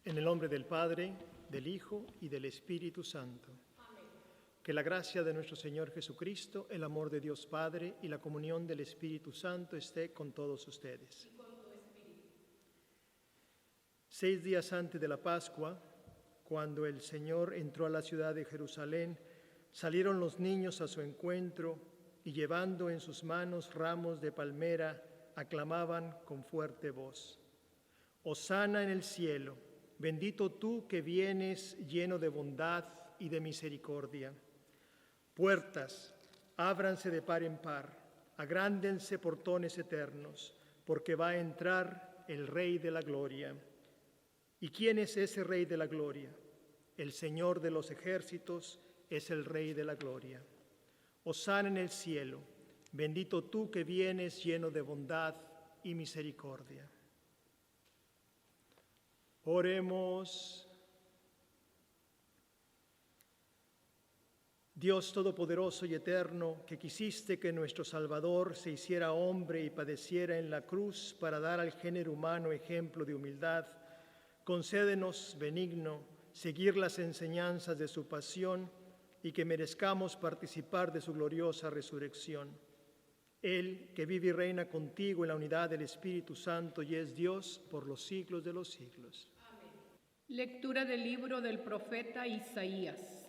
En el nombre del Padre, del Hijo y del Espíritu Santo. Amén. Que la gracia de nuestro Señor Jesucristo, el amor de Dios Padre y la comunión del Espíritu Santo esté con todos ustedes. Y con tu espíritu. 6 días antes de la Pascua, cuando el Señor entró a la ciudad de Jerusalén, salieron los niños a su encuentro y llevando en sus manos ramos de palmera, aclamaban con fuerte voz: Hosana en el cielo, bendito tú que vienes lleno de bondad y de misericordia. Puertas, ábranse de par en par, agrándense portones eternos, porque va a entrar el Rey de la Gloria. ¿Y quién es ese Rey de la Gloria? El Señor de los ejércitos es el Rey de la Gloria. Hosana en el cielo, bendito tú que vienes lleno de bondad y misericordia. Oremos. Dios Todopoderoso y Eterno, que quisiste que nuestro Salvador se hiciera hombre y padeciera en la cruz para dar al género humano ejemplo de humildad, concédenos, benigno, seguir las enseñanzas de su pasión y que merezcamos participar de su gloriosa resurrección. Él, que vive y reina contigo en la unidad del Espíritu Santo y es Dios por los siglos de los siglos. Amén. Lectura del libro del profeta Isaías.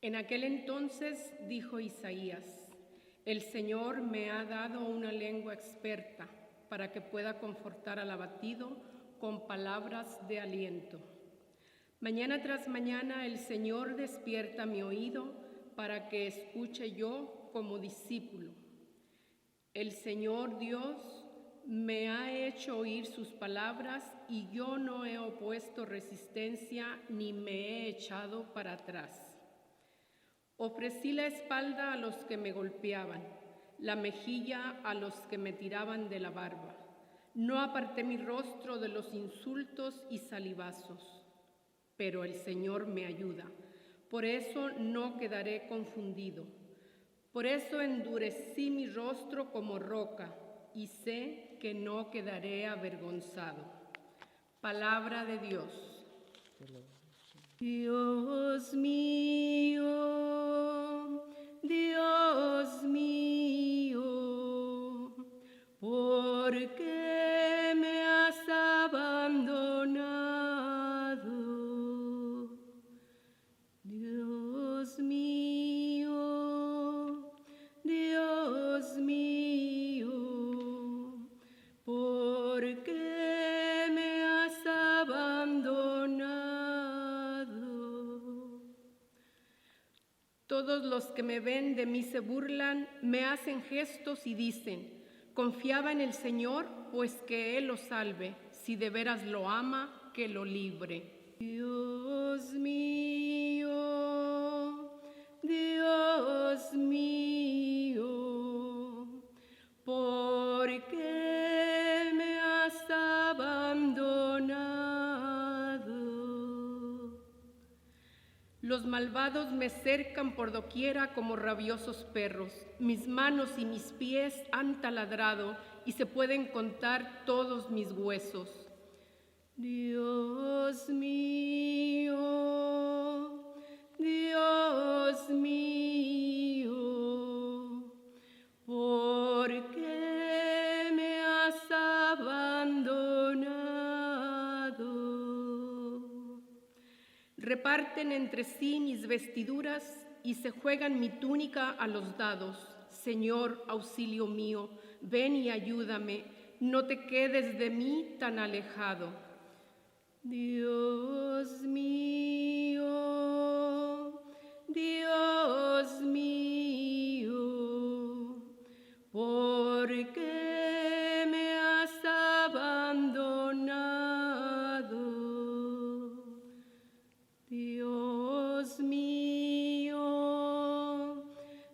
En aquel entonces dijo Isaías: El Señor me ha dado una lengua experta para que pueda confortar al abatido con palabras de aliento. Mañana tras mañana el Señor despierta mi oído para que escuche yo como discípulo. El Señor Dios me ha hecho oír sus palabras y yo no he opuesto resistencia ni me he echado para atrás. Ofrecí la espalda a los que me golpeaban, la mejilla a los que me tiraban de la barba. No aparté mi rostro de los insultos y salivazos. Pero el Señor me ayuda, por eso no quedaré confundido. Por eso endurecí mi rostro como roca y sé que no quedaré avergonzado. Palabra de Dios. Dios mío, Dios mío, ¿por qué me has abandonado? Dios mío, Dios mío, ¿por qué me has abandonado? Todos los que me ven de mí se burlan, me hacen gestos y dicen: confiaba en el Señor, pues que Él lo salve, si de veras lo ama, que lo libre. Dios mío, Dios mío, ¿por qué me has abandonado? Los malvados me cercan por doquiera como rabiosos perros. Mis manos y mis pies han taladrado y se pueden contar todos mis huesos. Dios mío, Dios mío, ¿por qué me has abandonado? Reparten entre sí mis vestiduras y se juegan mi túnica a los dados. Señor, auxilio mío, ven y ayúdame, no te quedes de mí tan alejado. Dios mío, Dios mío, ¿por qué me has abandonado? Dios mío,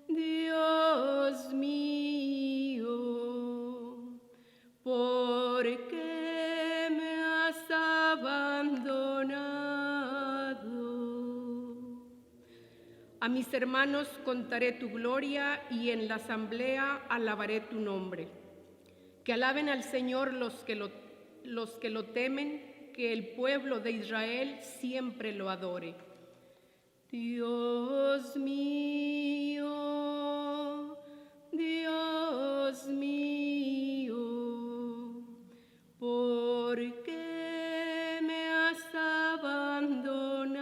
Dios mío, ¿por qué me has abandonado? A mis hermanos contaré tu gloria y en la asamblea alabaré tu nombre. Que alaben al Señor los que lo temen, que el pueblo de Israel siempre lo adore. Dios mío, Dios mío, ¿por qué me has abandonado?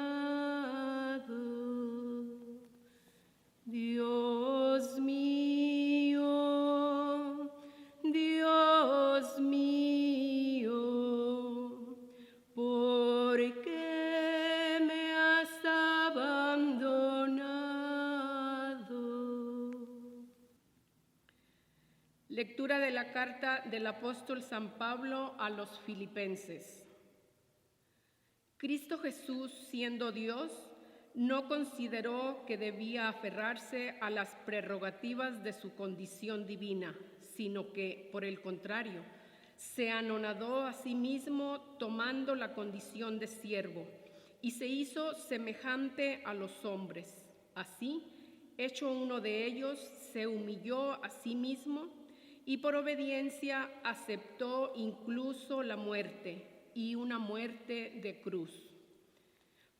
Dios mío, Dios mío, ¿por qué me has abandonado? Lectura de la carta del apóstol San Pablo a los Filipenses. Cristo Jesús, siendo Dios, no consideró que debía aferrarse a las prerrogativas de su condición divina, sino que, por el contrario, se anonadó a sí mismo tomando la condición de siervo y se hizo semejante a los hombres. Así, hecho uno de ellos, se humilló a sí mismo y por obediencia aceptó incluso la muerte, y una muerte de cruz.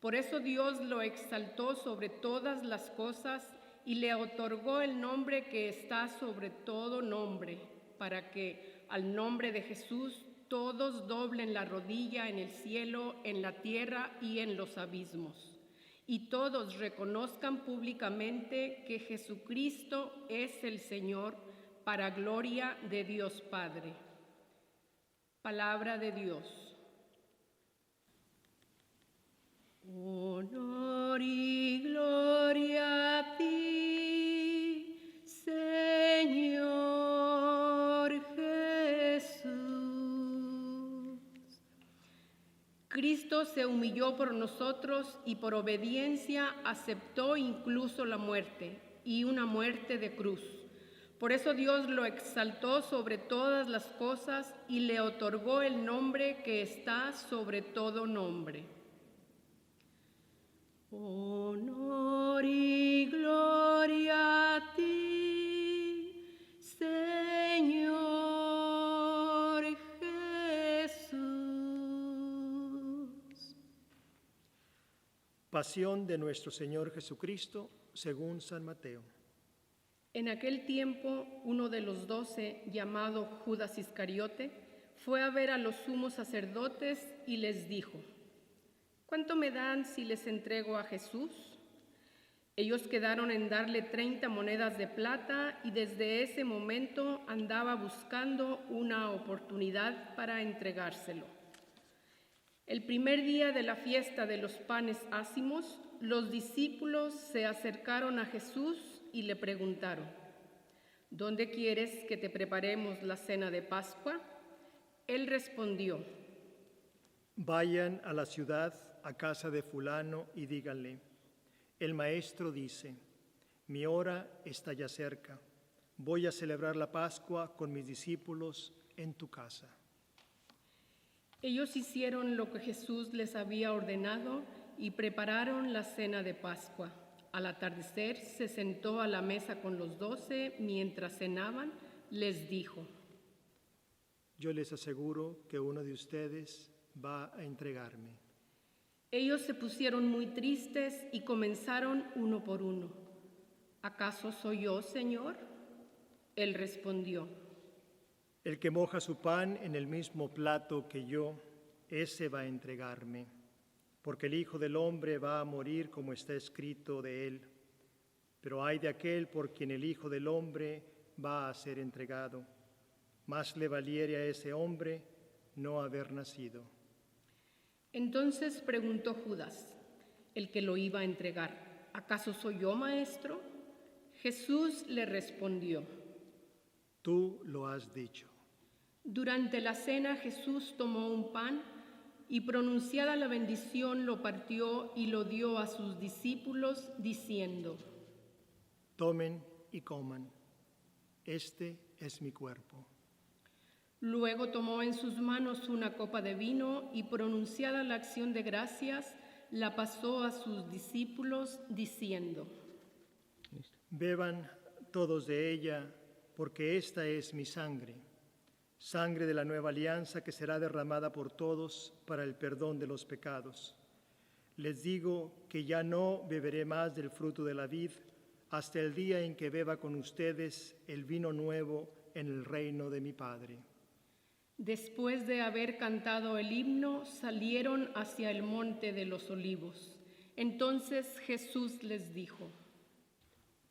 Por eso Dios lo exaltó sobre todas las cosas y le otorgó el nombre que está sobre todo nombre, para que al nombre de Jesús todos doblen la rodilla en el cielo, en la tierra y en los abismos, y todos reconozcan públicamente que Jesucristo es el Señor, para gloria de Dios Padre. Palabra de Dios. Honor y gloria a ti, Señor Jesús. Cristo se humilló por nosotros y por obediencia aceptó incluso la muerte, y una muerte de cruz. Por eso Dios lo exaltó sobre todas las cosas y le otorgó el nombre que está sobre todo nombre. Honor y gloria a ti, Señor Jesús. Pasión de nuestro Señor Jesucristo según San Mateo. En aquel tiempo, uno de los 12, llamado Judas Iscariote, fue a ver a los sumos sacerdotes y les dijo: ¿Cuánto me dan si les entrego a Jesús? Ellos quedaron en darle 30 monedas de plata y desde ese momento andaba buscando una oportunidad para entregárselo. El primer día de la fiesta de los panes ácimos, los discípulos se acercaron a Jesús y le preguntaron: ¿Dónde quieres que te preparemos la cena de Pascua? Él respondió: Vayan a la ciudad, a casa de fulano, y díganle: el maestro dice, mi hora está ya cerca, voy a celebrar la Pascua con mis discípulos en tu casa. Ellos hicieron lo que Jesús les había ordenado y prepararon la cena de Pascua. Al atardecer se sentó a la mesa con los 12, mientras cenaban, les dijo: Yo les aseguro que uno de ustedes va a entregarme. Ellos se pusieron muy tristes y comenzaron uno por uno. ¿Acaso soy yo, Señor? Él respondió: El que moja su pan en el mismo plato que yo, ese va a entregarme. Porque el Hijo del Hombre va a morir como está escrito de él. Pero ay de aquel por quien el Hijo del Hombre va a ser entregado. Más le valiere a ese hombre no haber nacido. Entonces preguntó Judas, el que lo iba a entregar: ¿Acaso soy yo, maestro? Jesús le respondió: Tú lo has dicho. Durante la cena Jesús tomó un pan y, pronunciada la bendición, lo partió y lo dio a sus discípulos, diciendo: Tomen y coman, este es mi cuerpo. Luego tomó en sus manos una copa de vino y, pronunciada la acción de gracias, la pasó a sus discípulos, diciendo: Beban todos de ella, porque esta es mi sangre, sangre de la nueva alianza que será derramada por todos para el perdón de los pecados. Les digo que ya no beberé más del fruto de la vid hasta el día en que beba con ustedes el vino nuevo en el reino de mi Padre. Después de haber cantado el himno, salieron hacia el monte de los olivos. Entonces Jesús les dijo: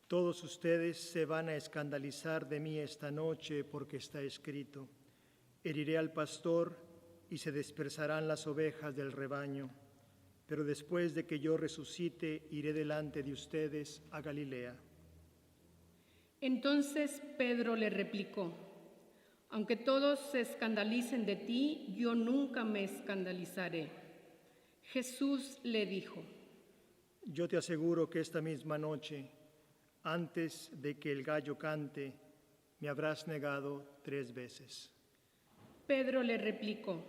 Todos ustedes se van a escandalizar de mí esta noche porque está escrito: heriré al pastor y se dispersarán las ovejas del rebaño. Pero después de que yo resucite, iré delante de ustedes a Galilea. Entonces Pedro le replicó: aunque todos se escandalicen de ti, yo nunca me escandalizaré. Jesús le dijo: Yo te aseguro que esta misma noche, antes de que el gallo cante, me habrás negado 3 veces. Pedro le replicó: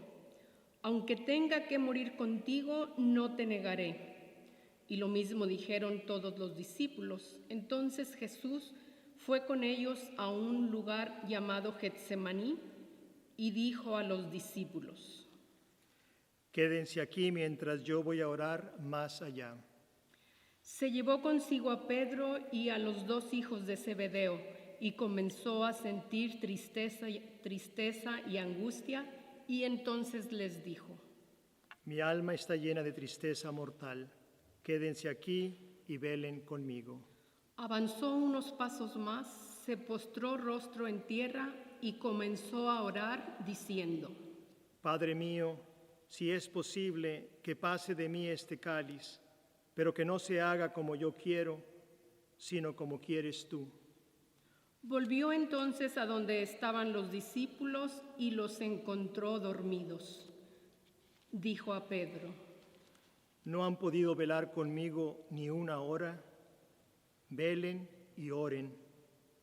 aunque tenga que morir contigo, no te negaré. Y lo mismo dijeron todos los discípulos. Entonces Jesús fue con ellos a un lugar llamado Getsemaní y dijo a los discípulos: Quédense aquí mientras yo voy a orar más allá. Se llevó consigo a Pedro y a los 2 hijos de Zebedeo y comenzó a sentir tristeza y angustia, y entonces les dijo: Mi alma está llena de tristeza mortal. Quédense aquí y velen conmigo. Avanzó unos pasos más, se postró rostro en tierra y comenzó a orar diciendo: Padre mío, si es posible, que pase de mí este cáliz, pero que no se haga como yo quiero, sino como quieres tú. Volvió entonces a donde estaban los discípulos y los encontró dormidos. Dijo a Pedro: ¿No han podido velar conmigo ni una hora? Velen y oren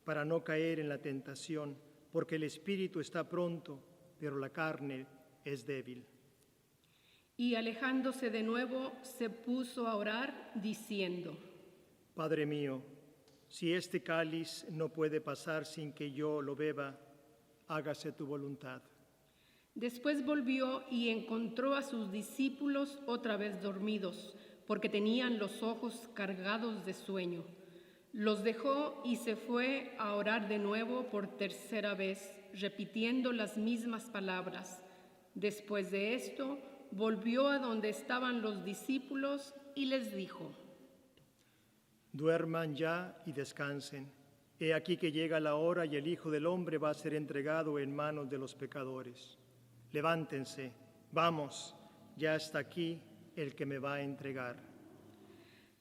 para no caer en la tentación, porque el espíritu está pronto, pero la carne es débil. Y alejándose de nuevo, se puso a orar diciendo: Padre mío, si este cáliz no puede pasar sin que yo lo beba, hágase tu voluntad. Después volvió y encontró a sus discípulos otra vez dormidos, porque tenían los ojos cargados de sueño. Los dejó y se fue a orar de nuevo por 3ª vez, repitiendo las mismas palabras. Después de esto, volvió a donde estaban los discípulos y les dijo: Duerman ya y descansen. He aquí que llega la hora y el Hijo del Hombre va a ser entregado en manos de los pecadores. Levántense, vamos, ya está aquí el que me va a entregar.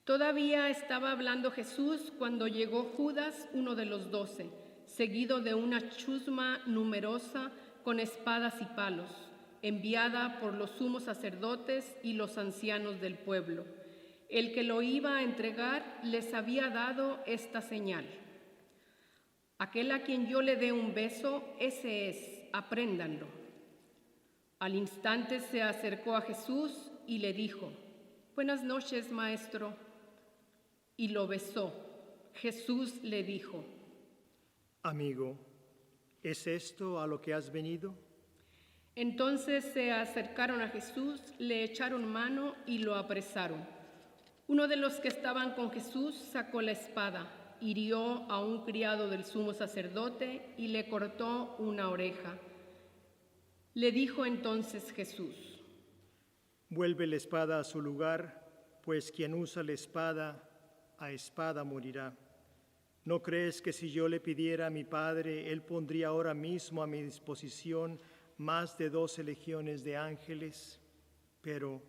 Todavía estaba hablando Jesús cuando llegó Judas, uno de los 12, seguido de una chusma numerosa con espadas y palos, enviada por los sumos sacerdotes y los ancianos del pueblo. El que lo iba a entregar les había dado esta señal: aquel a quien yo le dé un beso, ese es, apréndanlo. Al instante se acercó a Jesús y le dijo: Buenas noches, maestro. Y lo besó. Jesús le dijo: Amigo, ¿es esto a lo que has venido? Entonces se acercaron a Jesús, le echaron mano y lo apresaron. Uno de los que estaban con Jesús sacó la espada, hirió a un criado del sumo sacerdote y le cortó una oreja. Le dijo entonces Jesús: Vuelve la espada a su lugar, pues quien usa la espada, a espada morirá. ¿No crees que si yo le pidiera a mi Padre, Él pondría ahora mismo a mi disposición más de 12 legiones de ángeles? Pero,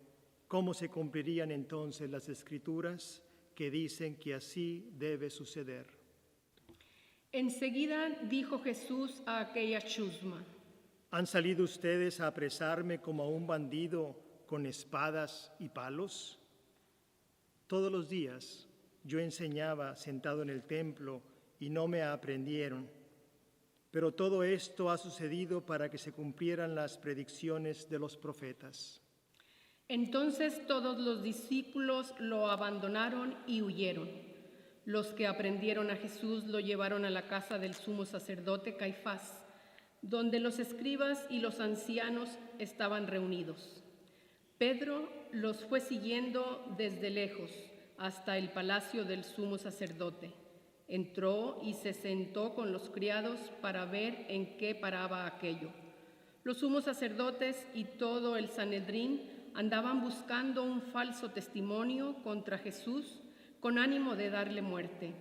¿cómo se cumplirían entonces las Escrituras que dicen que así debe suceder? Enseguida dijo Jesús a aquella chusma: ¿Han salido ustedes a apresarme como a un bandido con espadas y palos? Todos los días yo enseñaba sentado en el templo y no me aprendieron. Pero todo esto ha sucedido para que se cumplieran las predicciones de los profetas. Entonces todos los discípulos lo abandonaron y huyeron. Los que aprendieron a Jesús lo llevaron a la casa del sumo sacerdote Caifás. donde los escribas y los ancianos estaban reunidos. Pedro los fue siguiendo desde lejos hasta el palacio del sumo sacerdote. Entró y se sentó con los criados para ver en qué paraba aquello. Los sumos sacerdotes y todo el Sanedrín andaban buscando un falso testimonio contra Jesús con ánimo de darle muerte,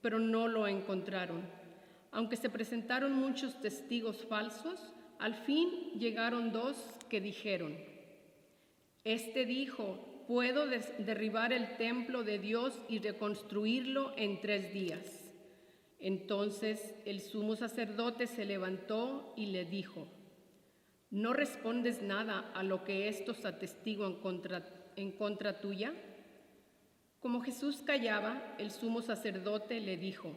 pero no lo encontraron. Aunque se presentaron muchos testigos falsos, al fin llegaron 2 que dijeron: Este dijo, puedo derribar el templo de Dios y reconstruirlo en 3 días. Entonces el sumo sacerdote se levantó y le dijo: ¿No respondes nada a lo que estos atestiguan en contra tuya? Como Jesús callaba, el sumo sacerdote le dijo: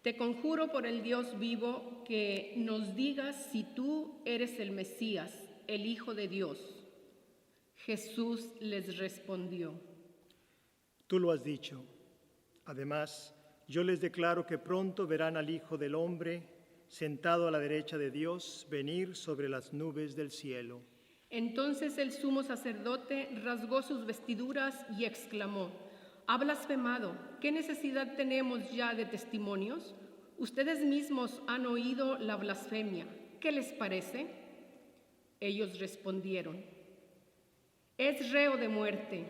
Te conjuro por el Dios vivo que nos digas si tú eres el Mesías, el Hijo de Dios. Jesús les respondió: Tú lo has dicho. Además, yo les declaro que pronto verán al Hijo del Hombre sentado a la derecha de Dios, venir sobre las nubes del cielo. Entonces el sumo sacerdote rasgó sus vestiduras y exclamó: Ha blasfemado. ¿Qué necesidad tenemos ya de testimonios? Ustedes mismos han oído la blasfemia. ¿Qué les parece? Ellos respondieron: Es reo de muerte.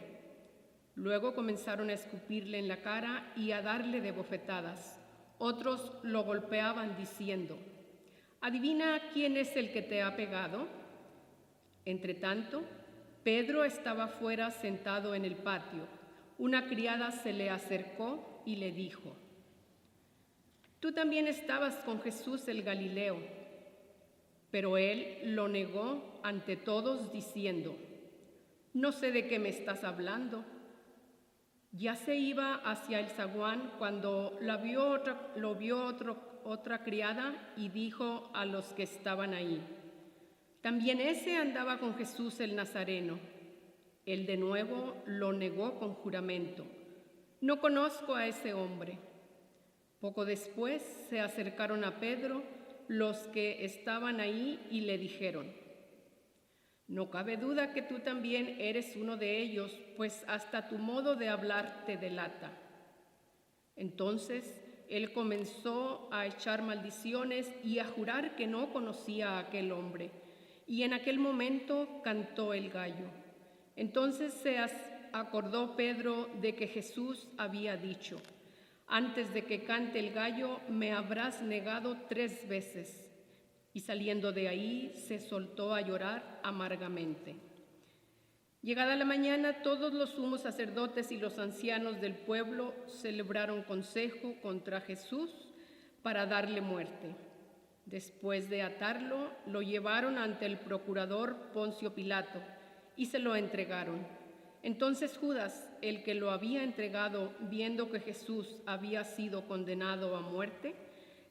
Luego comenzaron a escupirle en la cara y a darle de bofetadas. Otros lo golpeaban diciendo: ¿Adivina quién es el que te ha pegado? Entretanto, Pedro estaba fuera sentado en el patio. Una criada se le acercó y le dijo: Tú también estabas con Jesús el Galileo. Pero él lo negó ante todos diciendo: No sé de qué me estás hablando. Ya se iba hacia el zaguán cuando lo vio otra criada y dijo a los que estaban ahí: También ese andaba con Jesús el Nazareno. Él de nuevo lo negó con juramento: No conozco a ese hombre. Poco después se acercaron a Pedro los que estaban ahí y le dijeron: No cabe duda que tú también eres uno de ellos, pues hasta tu modo de hablar te delata. Entonces él comenzó a echar maldiciones y a jurar que no conocía a aquel hombre, y en aquel momento cantó el gallo. Entonces se acordó Pedro de que Jesús había dicho: Antes de que cante el gallo, me habrás negado 3 veces. Y saliendo de ahí, se soltó a llorar amargamente. Llegada la mañana, todos los sumos sacerdotes y los ancianos del pueblo celebraron consejo contra Jesús para darle muerte. Después de atarlo, lo llevaron ante el procurador Poncio Pilato y se lo entregaron. Entonces Judas, el que lo había entregado, viendo que Jesús había sido condenado a muerte,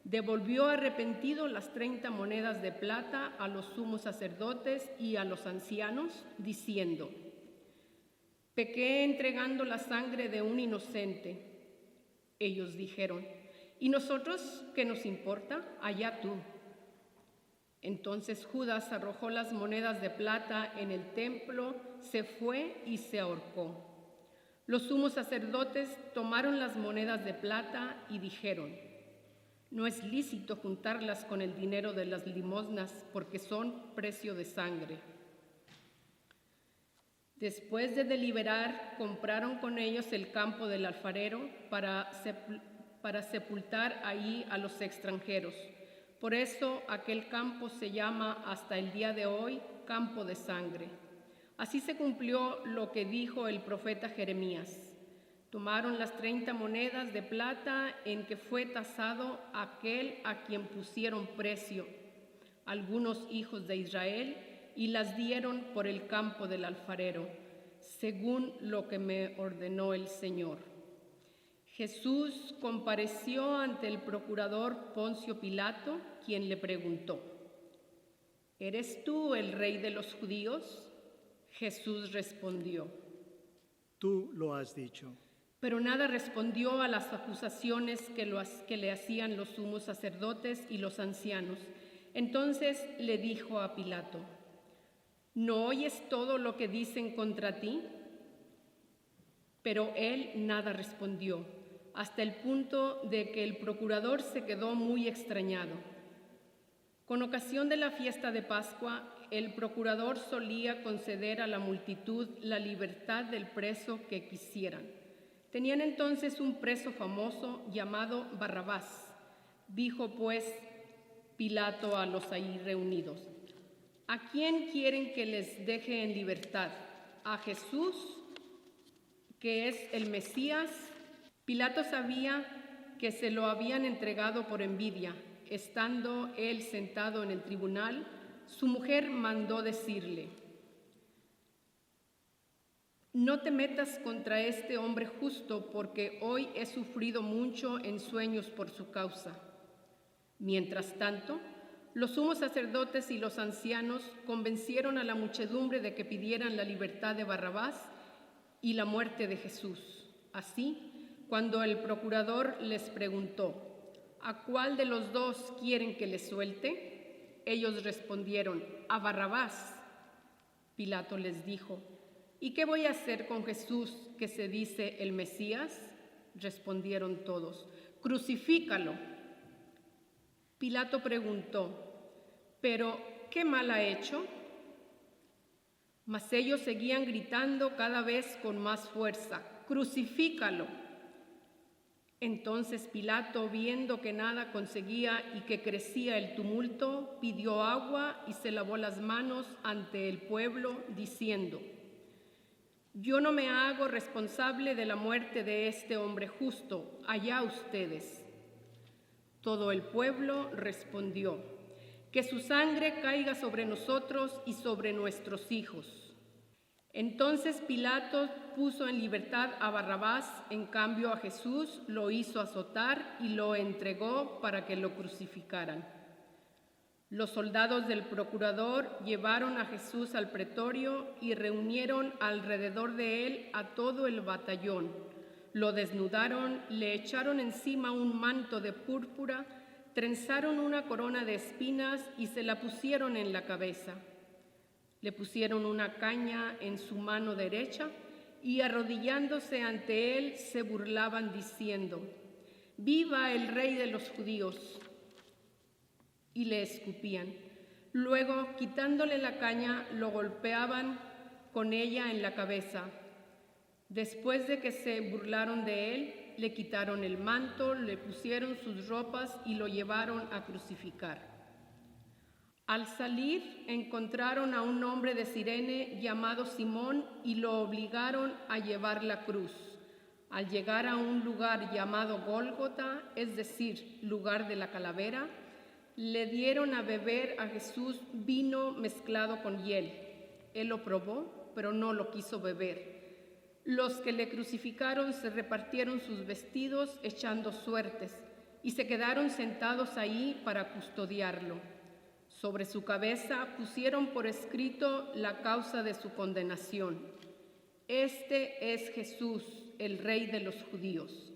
devolvió arrepentido las 30 monedas de plata a los sumos sacerdotes y a los ancianos, diciendo: Pequé entregando la sangre de un inocente. Ellos dijeron: ¿Y nosotros qué nos importa? Allá tú. Entonces Judas arrojó las monedas de plata en el templo, se fue y se ahorcó. Los sumos sacerdotes tomaron las monedas de plata y dijeron: No es lícito juntarlas con el dinero de las limosnas, porque son precio de sangre. Después de deliberar, compraron con ellos el campo del alfarero para sepultar ahí a los extranjeros. Por eso aquel campo se llama hasta el día de hoy Campo de Sangre. Así se cumplió lo que dijo el profeta Jeremías. Tomaron las 30 monedas de plata en que fue tasado aquel a quien pusieron precio, algunos hijos de Israel, y las dieron por el campo del alfarero, según lo que me ordenó el Señor. Jesús compareció ante el procurador Poncio Pilato, quien le preguntó: ¿Eres tú el rey de los judíos? Jesús respondió: Tú lo has dicho. Pero nada respondió a las acusaciones que le hacían los sumos sacerdotes y los ancianos. Entonces le dijo a Pilato: ¿no oyes todo lo que dicen contra ti? Pero él nada respondió, hasta el punto de que el procurador se quedó muy extrañado. Con ocasión de la fiesta de Pascua, el procurador solía conceder a la multitud la libertad del preso que quisieran. Tenían entonces un preso famoso llamado Barrabás. Dijo pues Pilato a los ahí reunidos: ¿a quién quieren que les deje en libertad? ¿A Jesús, que es el Mesías? Pilato sabía que se lo habían entregado por envidia. Estando él sentado en el tribunal, su mujer mandó decirle: no te metas contra este hombre justo, porque hoy he sufrido mucho en sueños por su causa. Mientras tanto, los sumos sacerdotes y los ancianos convencieron a la muchedumbre de que pidieran la libertad de Barrabás y la muerte de Jesús. Así, cuando el procurador les preguntó: ¿a cuál de los dos quieren que les suelte? Ellos respondieron: a Barrabás. Pilato les dijo: ¿y qué voy a hacer con Jesús, que se dice el Mesías? Respondieron todos: crucifícalo. Pilato preguntó: ¿pero qué mal ha hecho? Mas ellos seguían gritando cada vez con más fuerza: crucifícalo. Entonces Pilato, viendo que nada conseguía y que crecía el tumulto, pidió agua y se lavó las manos ante el pueblo, diciendo: yo no me hago responsable de la muerte de este hombre justo, allá ustedes. Todo el pueblo respondió: que su sangre caiga sobre nosotros y sobre nuestros hijos. Entonces Pilato puso en libertad a Barrabás, en cambio a Jesús lo hizo azotar y lo entregó para que lo crucificaran. Los soldados del procurador llevaron a Jesús al pretorio y reunieron alrededor de él a todo el batallón. Lo desnudaron, le echaron encima un manto de púrpura, trenzaron una corona de espinas y se la pusieron en la cabeza. Le pusieron una caña en su mano derecha y arrodillándose ante él se burlaban diciendo: ¡viva el Rey de los judíos! Y le escupían. Luego, quitándole la caña, lo golpeaban con ella en la cabeza. Después de que se burlaron de él, le quitaron el manto, le pusieron sus ropas y lo llevaron a crucificar. Al salir, encontraron a un hombre de Cirene llamado Simón y lo obligaron a llevar la cruz. Al llegar a un lugar llamado Gólgota, es decir, lugar de la calavera, le dieron a beber a Jesús vino mezclado con hiel. Él lo probó, pero no lo quiso beber. Los que le crucificaron se repartieron sus vestidos echando suertes y se quedaron sentados ahí para custodiarlo. Sobre su cabeza pusieron por escrito la causa de su condenación: este es Jesús, el Rey de los judíos.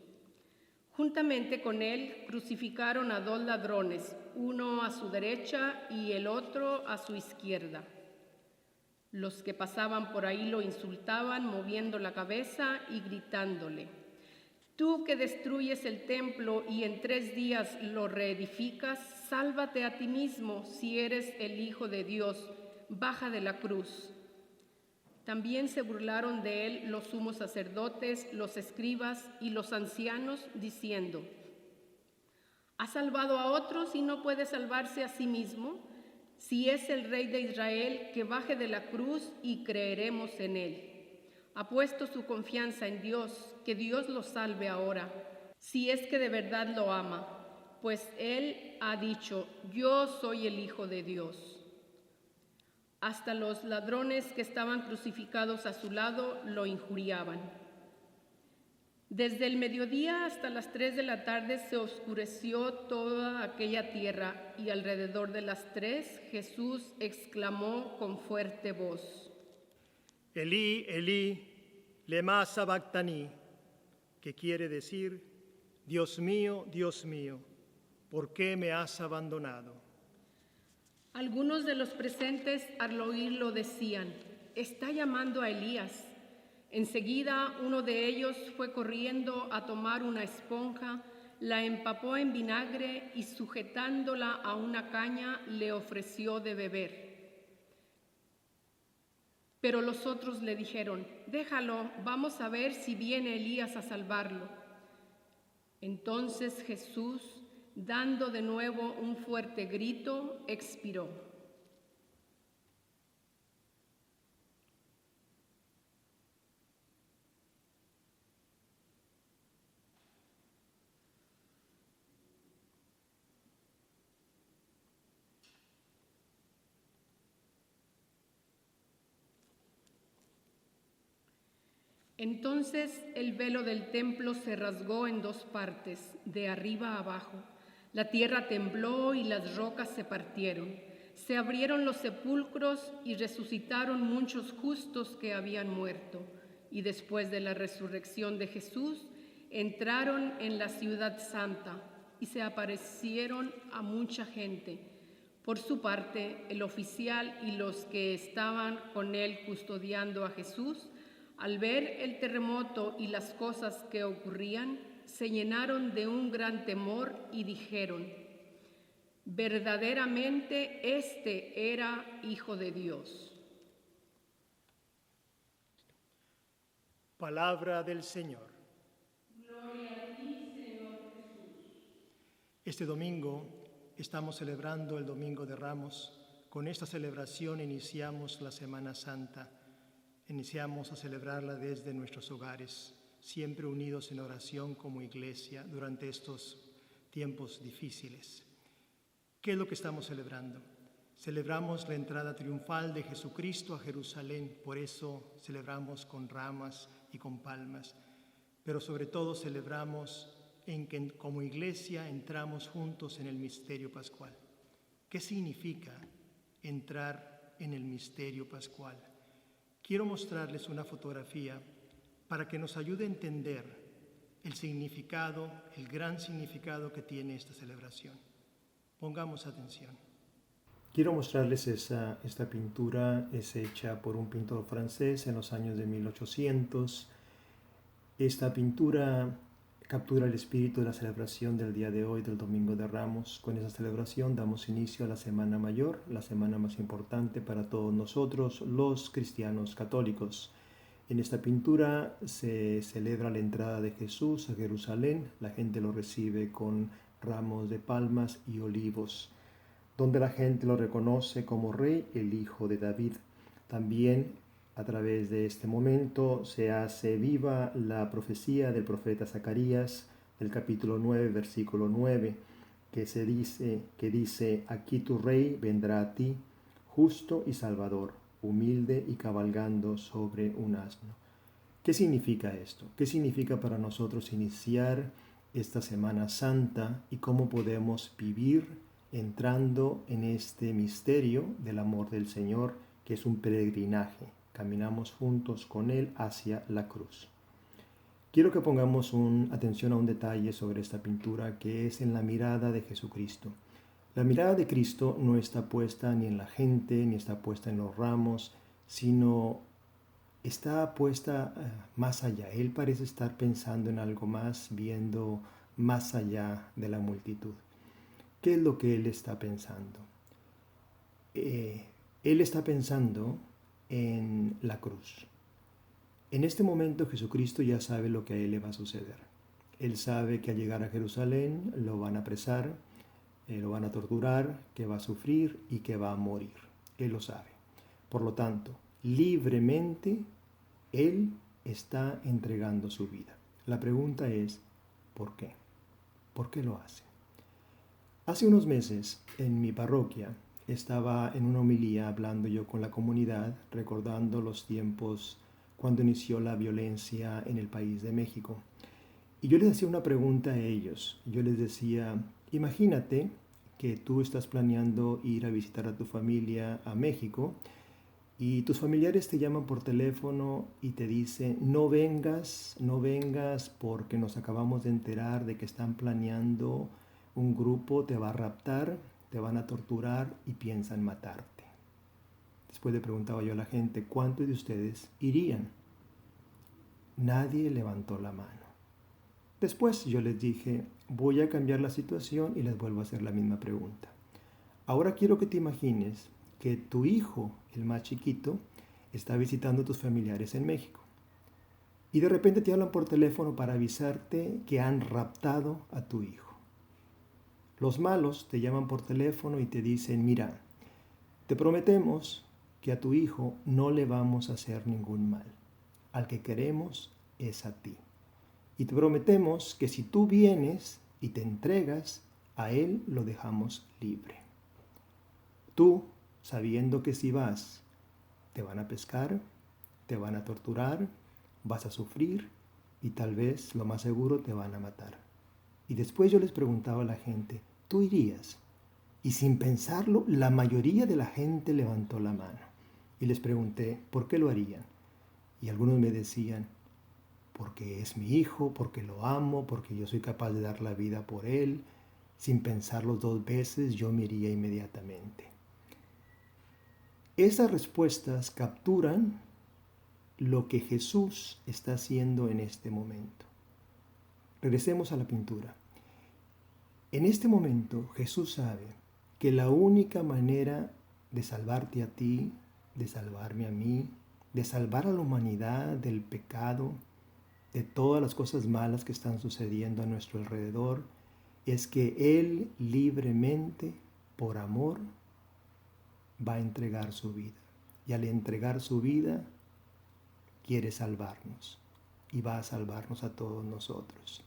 Juntamente con él crucificaron a 2 ladrones, uno a su derecha y el otro a su izquierda. Los que pasaban por ahí lo insultaban, moviendo la cabeza y gritándole: tú que destruyes el templo y en 3 días lo reedificas, sálvate a ti mismo si eres el Hijo de Dios, baja de la cruz. También se burlaron de él los sumos sacerdotes, los escribas y los ancianos, diciendo: ¿ha salvado a otros y no puede salvarse a sí mismo? Si es el Rey de Israel, que baje de la cruz y creeremos en él. Ha puesto su confianza en Dios, que Dios lo salve ahora, si es que de verdad lo ama, pues él ha dicho: yo soy el Hijo de Dios. Hasta los ladrones que estaban crucificados a su lado lo injuriaban. Desde el mediodía hasta las 3 de la tarde se oscureció toda aquella tierra, y alrededor de las 3 Jesús exclamó con fuerte voz: Elí, Elí, lema sabactani, que quiere decir: Dios mío, ¿por qué me has abandonado? Algunos de los presentes al oírlo decían: «Está llamando a Elías». Enseguida uno de ellos fue corriendo a tomar una esponja, la empapó en vinagre y sujetándola a una caña le ofreció de beber. Pero los otros le dijeron: «Déjalo, vamos a ver si viene Elías a salvarlo». Entonces Jesús, dando de nuevo un fuerte grito, expiró. Entonces el velo del templo se rasgó en dos partes, de arriba a abajo. La tierra tembló y las rocas se partieron. Se abrieron los sepulcros y resucitaron muchos justos que habían muerto. Y después de la resurrección de Jesús, entraron en la ciudad santa y se aparecieron a mucha gente. Por su parte, el oficial y los que estaban con él custodiando a Jesús, al ver el terremoto y las cosas que ocurrían, se llenaron de un gran temor y dijeron: «Verdaderamente este era Hijo de Dios». Palabra del Señor. Gloria a ti, Señor Jesús. Este domingo estamos celebrando el Domingo de Ramos. Con esta celebración iniciamos la Semana Santa. Iniciamos a celebrarla desde nuestros hogares, siempre unidos en oración como iglesia durante estos tiempos difíciles. ¿Qué es lo que estamos celebrando? Celebramos la entrada triunfal de Jesucristo a Jerusalén, por eso celebramos con ramas y con palmas, pero sobre todo celebramos en que como iglesia entramos juntos en el misterio pascual. ¿Qué significa entrar en el misterio pascual? Quiero mostrarles una fotografía para que nos ayude a entender el significado, el gran significado que tiene esta celebración. Pongamos atención. Quiero mostrarles esta pintura. Es hecha por un pintor francés en los años de 1800. Esta pintura captura el espíritu de la celebración del día de hoy, del Domingo de Ramos. Con esa celebración damos inicio a la Semana Mayor, la semana más importante para todos nosotros, los cristianos católicos. En esta pintura se celebra la entrada de Jesús a Jerusalén. La gente lo recibe con ramos de palmas y olivos, donde la gente lo reconoce como Rey, el Hijo de David. También a través de este momento se hace viva la profecía del profeta Zacarías, del capítulo 9, versículo 9, que dice: «Aquí tu Rey vendrá a ti, justo y salvador, humilde y cabalgando sobre un asno». ¿Qué significa esto? ¿Qué significa para nosotros iniciar esta Semana Santa y cómo podemos vivir entrando en este misterio del amor del Señor, que es un peregrinaje? Caminamos juntos con Él hacia la cruz. Quiero que pongamos atención a un detalle sobre esta pintura, que es en la mirada de Jesucristo. La mirada de Cristo no está puesta ni en la gente, ni está puesta en los ramos, sino está puesta más allá. Él parece estar pensando en algo más, viendo más allá de la multitud. ¿Qué es lo que Él está pensando? Él está pensando en la cruz. En este momento Jesucristo ya sabe lo que a Él le va a suceder. Él sabe que al llegar a Jerusalén lo van a apresar, lo van a torturar, que va a sufrir y que va a morir. Él lo sabe. Por lo tanto, libremente Él está entregando su vida. La pregunta es, ¿por qué? ¿Por qué lo hace? Hace unos meses, en mi parroquia, estaba en una homilía hablando yo con la comunidad, recordando los tiempos cuando inició la violencia en el país de México. Y yo les hacía una pregunta a ellos. Yo les decía: imagínate que tú estás planeando ir a visitar a tu familia a México y tus familiares te llaman por teléfono y te dicen: no vengas porque nos acabamos de enterar de que están planeando un grupo, te va a raptar te van a torturar y piensan matarte. Después le preguntaba yo a la gente, ¿cuántos de ustedes irían? Nadie levantó la mano. Después yo les dije, voy a cambiar la situación y les vuelvo a hacer la misma pregunta. Ahora quiero que te imagines que tu hijo, el más chiquito, está visitando a tus familiares en México. Y de repente te hablan por teléfono para avisarte que han raptado a tu hijo. Los malos te llaman por teléfono y te dicen, mira, te prometemos que a tu hijo no le vamos a hacer ningún mal. Al que queremos es a ti. Y te prometemos que si tú vienes y te entregas, a él lo dejamos libre. Tú, sabiendo que si vas, te van a pescar, te van a torturar, vas a sufrir y tal vez, lo más seguro, te van a matar. Y después yo les preguntaba a la gente, ¿tú irías? Y sin pensarlo, la mayoría de la gente levantó la mano. Y les pregunté, ¿por qué lo harían? Y algunos me decían, porque es mi hijo, porque lo amo, porque yo soy capaz de dar la vida por él. Sin pensarlo dos veces, yo me iría inmediatamente. Esas respuestas capturan lo que Jesús está haciendo en este momento. Regresemos a la pintura. En este momento Jesús sabe que la única manera de salvarte a ti, de salvarme a mí, de salvar a la humanidad del pecado, de todas las cosas malas que están sucediendo a nuestro alrededor, es que Él libremente, por amor, va a entregar su vida. Y al entregar su vida, quiere salvarnos y va a salvarnos a todos nosotros.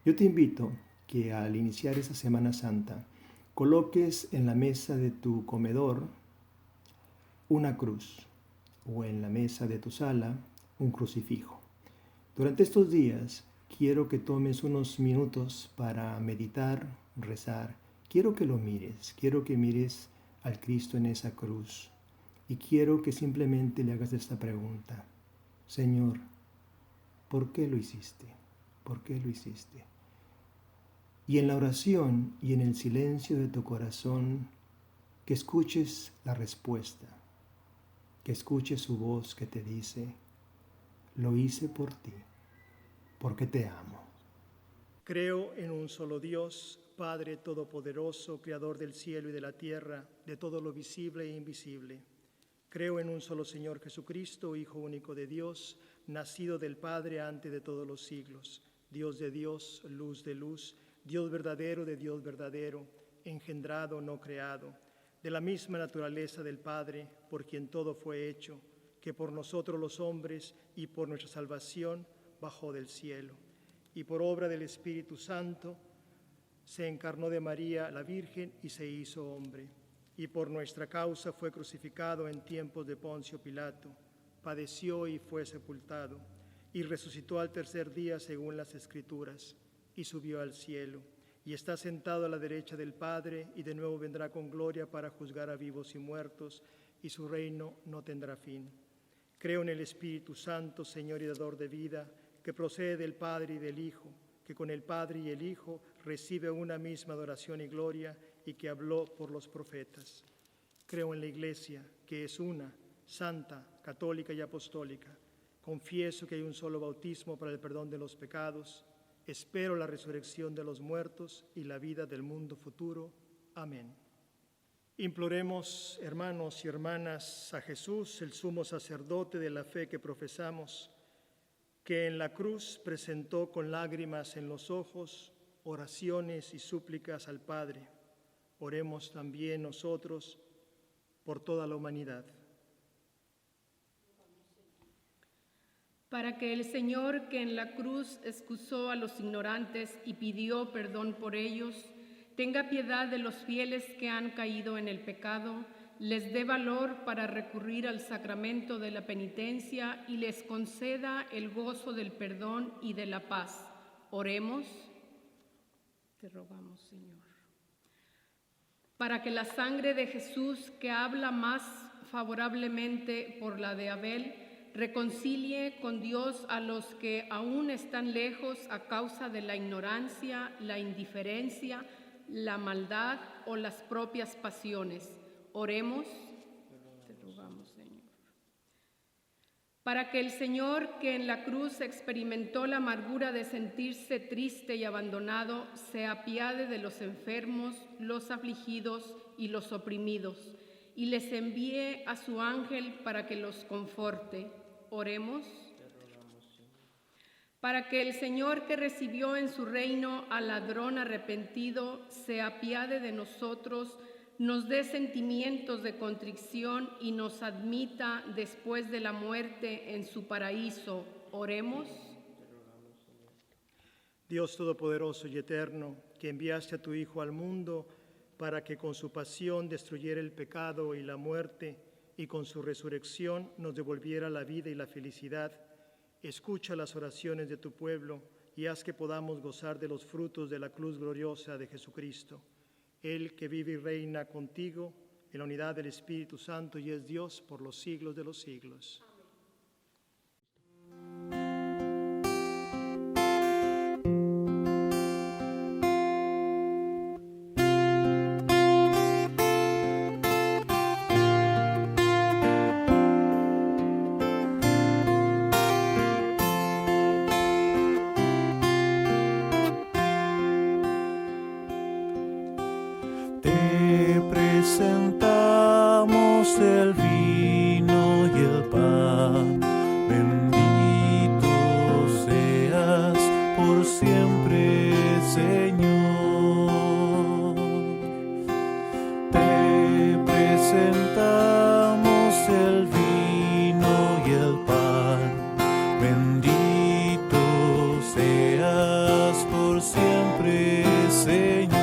Yo te invito que al iniciar esa Semana Santa coloques en la mesa de tu comedor una cruz o en la mesa de tu sala un crucifijo. Durante estos días quiero que tomes unos minutos para meditar, rezar. Quiero que lo mires, quiero que mires al Cristo en esa cruz y quiero que simplemente le hagas esta pregunta. Señor, ¿por qué lo hiciste? ¿Por qué lo hiciste? Y en la oración y en el silencio de tu corazón, que escuches la respuesta, que escuches su voz que te dice, lo hice por ti, porque te amo. Creo en un solo Dios, Padre Todopoderoso, Creador del cielo y de la tierra, de todo lo visible e invisible. Creo en un solo Señor Jesucristo, Hijo único de Dios, nacido del Padre antes de todos los siglos, Dios de Dios, luz de luz, Dios verdadero de Dios verdadero, engendrado, no creado, de la misma naturaleza del Padre, por quien todo fue hecho, que por nosotros los hombres y por nuestra salvación bajó del cielo, y por obra del Espíritu Santo se encarnó de María la Virgen y se hizo hombre. Y por nuestra causa fue crucificado en tiempos de Poncio Pilato, padeció y fue sepultado, y resucitó al tercer día según las Escrituras, y subió al cielo, y está sentado a la derecha del Padre, y de nuevo vendrá con gloria para juzgar a vivos y muertos, y su reino no tendrá fin. Creo en el Espíritu Santo, Señor y dador de vida, que procede del Padre y del Hijo, que con el Padre y el Hijo recibe una misma adoración y gloria, y que habló por los profetas. Creo en la Iglesia, que es una, santa, católica y apostólica. Confieso que hay un solo bautismo para el perdón de los pecados. Espero la resurrección de los muertos y la vida del mundo futuro. Amén. Imploremos, hermanos y hermanas, a Jesús, el sumo sacerdote de la fe que profesamos, que en la cruz presentó con lágrimas en los ojos oraciones y súplicas al Padre. Oremos también nosotros por toda la humanidad. Para que el Señor, que en la cruz excusó a los ignorantes y pidió perdón por ellos, tenga piedad de los fieles que han caído en el pecado, les dé valor para recurrir al sacramento de la penitencia y les conceda el gozo del perdón y de la paz. Oremos. Te rogamos, Señor. Para que la sangre de Jesús, que habla más favorablemente por la de Abel, reconcilie con Dios a los que aún están lejos a causa de la ignorancia, la indiferencia, la maldad o las propias pasiones. Oremos. Te rogamos, Señor. Para que el Señor, que en la cruz experimentó la amargura de sentirse triste y abandonado, se apiade de los enfermos, los afligidos y los oprimidos, y les envíe a su ángel para que los conforte. Oremos. Para que el Señor, que recibió en su reino al ladrón arrepentido, se apiade de nosotros, nos dé sentimientos de contrición y nos admita después de la muerte en su paraíso. Oremos. Dios Todopoderoso y Eterno, que enviaste a tu Hijo al mundo para que con su pasión destruyera el pecado y la muerte, y con su resurrección nos devolviera la vida y la felicidad, escucha las oraciones de tu pueblo y haz que podamos gozar de los frutos de la cruz gloriosa de Jesucristo. Él que vive y reina contigo en la unidad del Espíritu Santo y es Dios por los siglos de los siglos. Te presentamos el vino y el pan, bendito seas por siempre, Señor. Te presentamos el vino y el pan, bendito seas por siempre, Señor.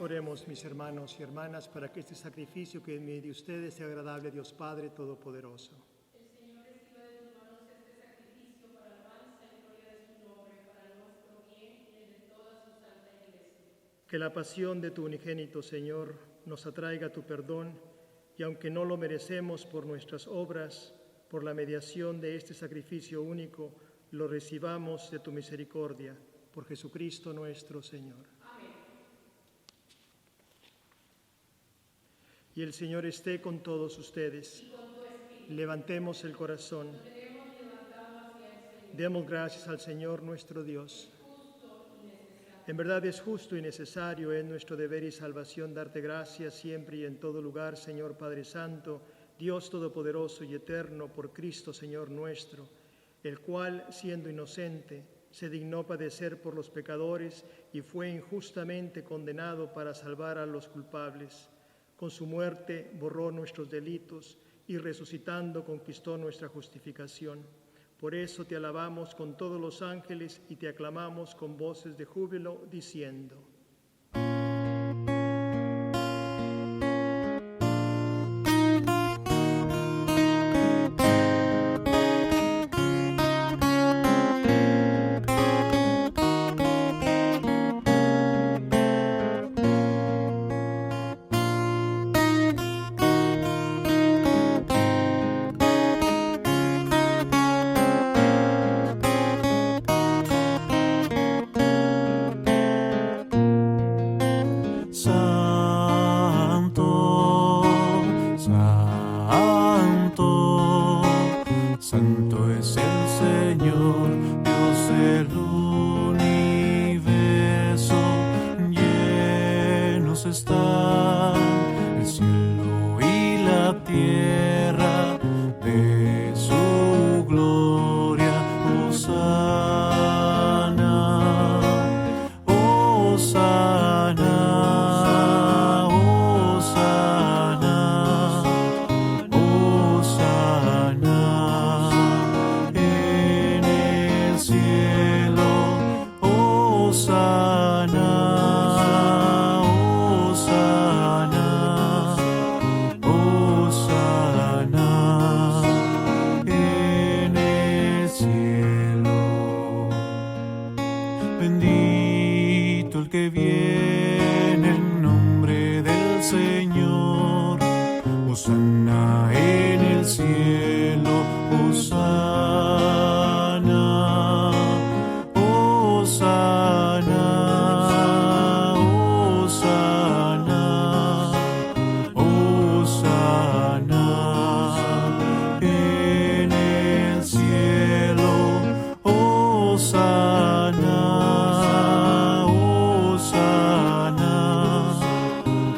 Oremos, mis hermanos y hermanas, para que este sacrificio que en medio de ustedes sea agradable a Dios Padre Todopoderoso. El Señor reciba de tus manos este sacrificio para alabanza y gloria de su nombre, para nuestro bien y el de toda su santa Iglesia. Que la pasión de tu unigénito, Señor, nos atraiga tu perdón, y aunque no lo merecemos por nuestras obras, por la mediación de este sacrificio único, lo recibamos de tu misericordia, por Jesucristo nuestro Señor. Y el Señor esté con todos ustedes. Levantemos el corazón. Demos gracias al Señor nuestro Dios. En verdad es justo y necesario, es nuestro deber y salvación darte gracias siempre y en todo lugar, Señor Padre Santo, Dios Todopoderoso y Eterno, por Cristo Señor nuestro, el cual, siendo inocente, se dignó padecer por los pecadores y fue injustamente condenado para salvar a los culpables. Con su muerte borró nuestros delitos y resucitando conquistó nuestra justificación. Por eso te alabamos con todos los ángeles y te aclamamos con voces de júbilo, diciendo: el que viene en nombre del Señor. Hosana en el cielo, Hosana, Hosana, Hosana, Hosana en el cielo, Hosana, Hosana,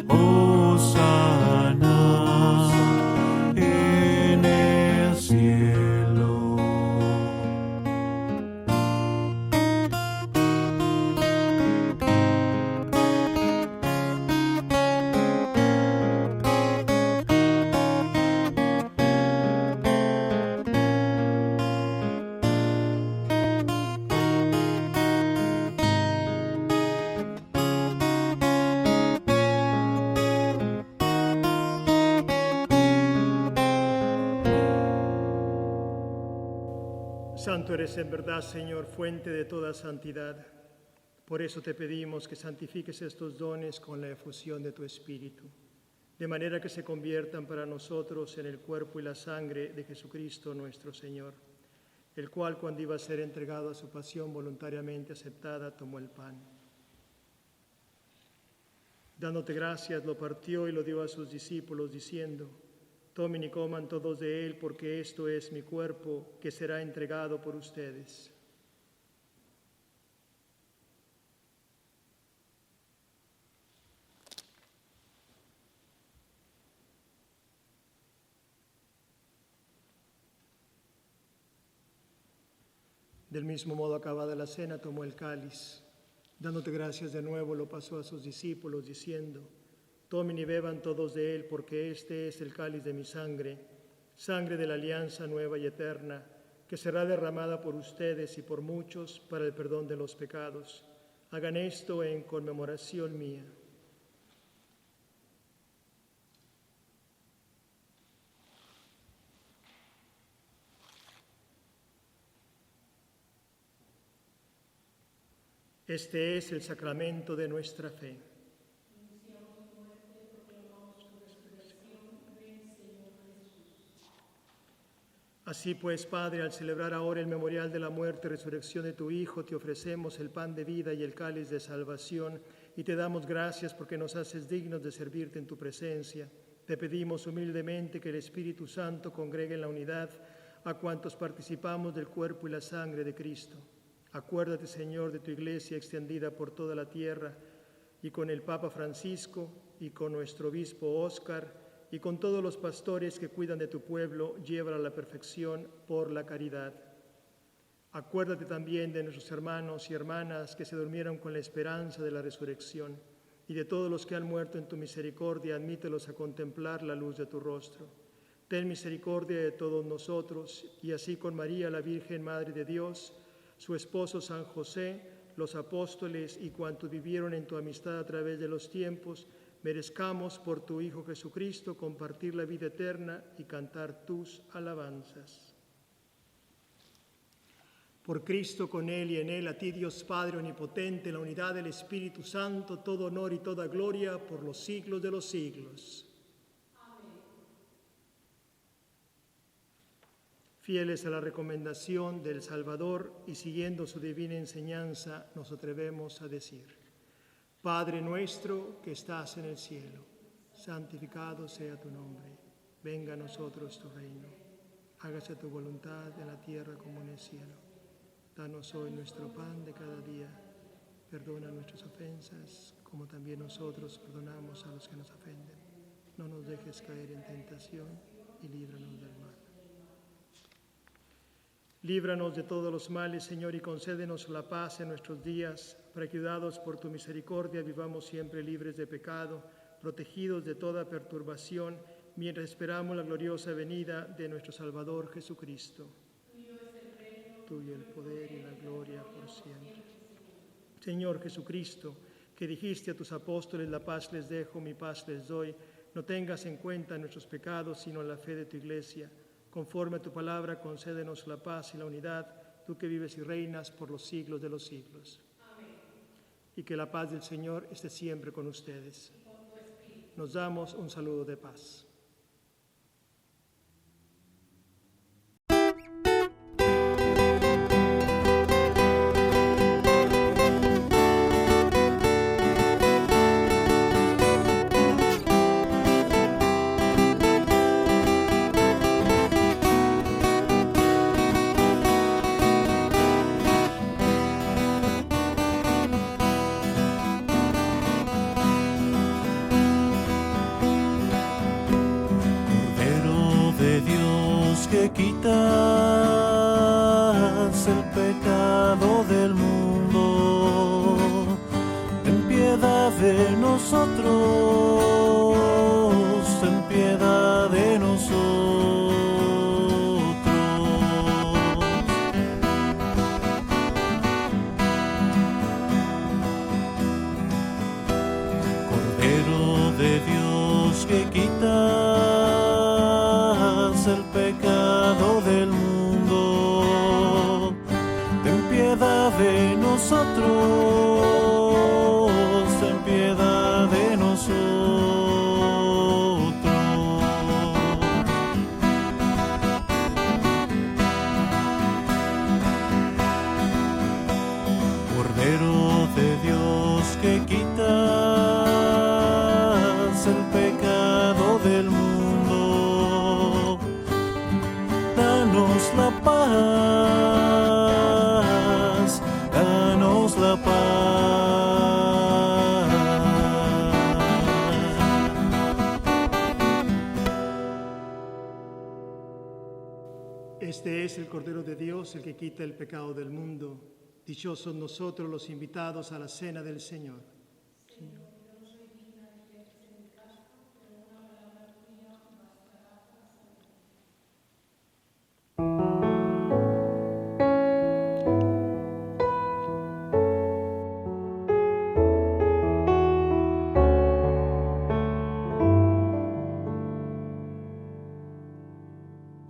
Hosana en el cielo. Santo eres en verdad, Señor, fuente de toda santidad. Por eso te pedimos que santifiques estos dones con la efusión de tu Espíritu, de manera que se conviertan para nosotros en el cuerpo y la sangre de Jesucristo nuestro Señor, el cual, cuando iba a ser entregado a su pasión voluntariamente aceptada, tomó el pan. Dándote gracias, lo partió y lo dio a sus discípulos, diciendo: tomen y coman todos de él, porque esto es mi cuerpo, que será entregado por ustedes. Del mismo modo, acabada la cena, tomó el cáliz. Dándote gracias de nuevo, lo pasó a sus discípulos, diciendo: tomen y beban todos de él, porque este es el cáliz de mi sangre, sangre de la alianza nueva y eterna, que será derramada por ustedes y por muchos para el perdón de los pecados. Hagan esto en conmemoración mía. Este es el sacramento de nuestra fe. Así pues, Padre, al celebrar ahora el memorial de la muerte y resurrección de tu Hijo, te ofrecemos el pan de vida y el cáliz de salvación, y te damos gracias porque nos haces dignos de servirte en tu presencia. Te pedimos humildemente que el Espíritu Santo congregue en la unidad a cuantos participamos del cuerpo y la sangre de Cristo. Acuérdate, Señor, de tu Iglesia extendida por toda la tierra, y con el Papa Francisco, y con nuestro obispo Óscar, y con todos los pastores que cuidan de tu pueblo, llévala a la perfección por la caridad. Acuérdate también de nuestros hermanos y hermanas que se durmieron con la esperanza de la resurrección, y de todos los que han muerto en tu misericordia, admítelos a contemplar la luz de tu rostro. Ten misericordia de todos nosotros, y así con María, la Virgen Madre de Dios, su esposo San José, los apóstoles y cuantos vivieron en tu amistad a través de los tiempos, merezcamos por tu Hijo Jesucristo compartir la vida eterna y cantar tus alabanzas. Por Cristo, con Él y en Él, a ti, Dios Padre Omnipotente, en la unidad del Espíritu Santo, todo honor y toda gloria por los siglos de los siglos. Fieles a la recomendación del Salvador y siguiendo su divina enseñanza, nos atrevemos a decir: Padre nuestro que estás en el cielo, santificado sea tu nombre. Venga a nosotros tu reino. Hágase tu voluntad en la tierra como en el cielo. Danos hoy nuestro pan de cada día. Perdona nuestras ofensas, como también nosotros perdonamos a los que nos ofenden. No nos dejes caer en tentación y líbranos del mal. Líbranos de todos los males, Señor, y concédenos la paz en nuestros días, para que, ayudados por tu misericordia, vivamos siempre libres de pecado, protegidos de toda perturbación, mientras esperamos la gloriosa venida de nuestro Salvador Jesucristo. Tuyo el poder y la gloria por siempre. Señor Jesucristo, que dijiste a tus apóstoles: la paz les dejo, mi paz les doy, no tengas en cuenta nuestros pecados, sino la fe de tu Iglesia. Conforme a tu palabra, concédenos la paz y la unidad, tú que vives y reinas por los siglos de los siglos. Amén. y que la paz del Señor esté siempre con ustedes. Nos damos un saludo de paz. Que quitas el pecado del mundo, ten piedad de nosotros, ten piedad de nosotros. Cordero de Dios que quitas el pecado del mundo, ten piedad de nosotros, ten piedad de nosotros. Cordero de Dios que quitas el pecado del mundo, danos la paz, danos la paz. Este es el Cordero de Dios, el que quita el pecado del mundo. Dichosos nosotros los invitados a la cena del Señor.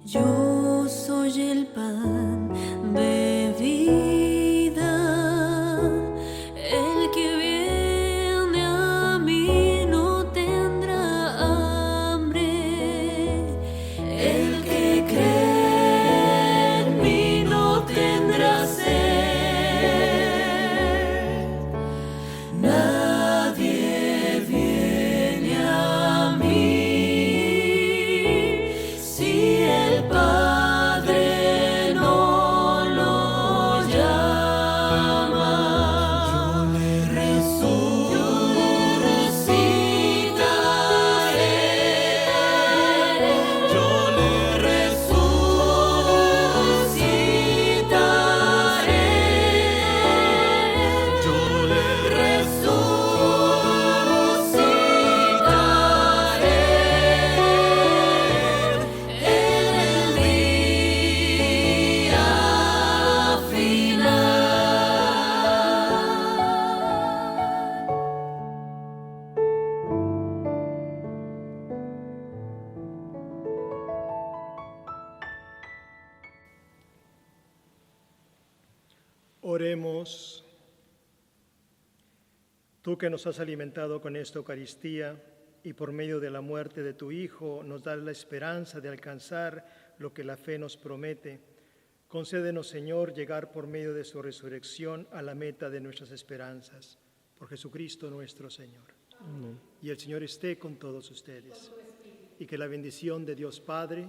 Yo soy el pan de vida, el que viene a mí no tendrá hambre, el que cree en mí no tendrá sed. Nadie viene a mí si el Padre no lo llama. Yo le resucitaré. Yo le resucitaré en el día final. Oremos. Tú que nos has alimentado con esta Eucaristía y por medio de la muerte de tu Hijo nos das la esperanza de alcanzar lo que la fe nos promete. Concédenos, Señor, llegar por medio de su resurrección a la meta de nuestras esperanzas. Por Jesucristo nuestro Señor. Amén. Y el Señor esté con todos ustedes. Y que la bendición de Dios Padre,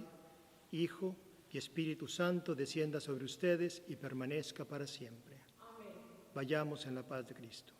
Hijo y Espíritu Santo descienda sobre ustedes y permanezca para siempre. Amén. Vayamos en la paz de Cristo.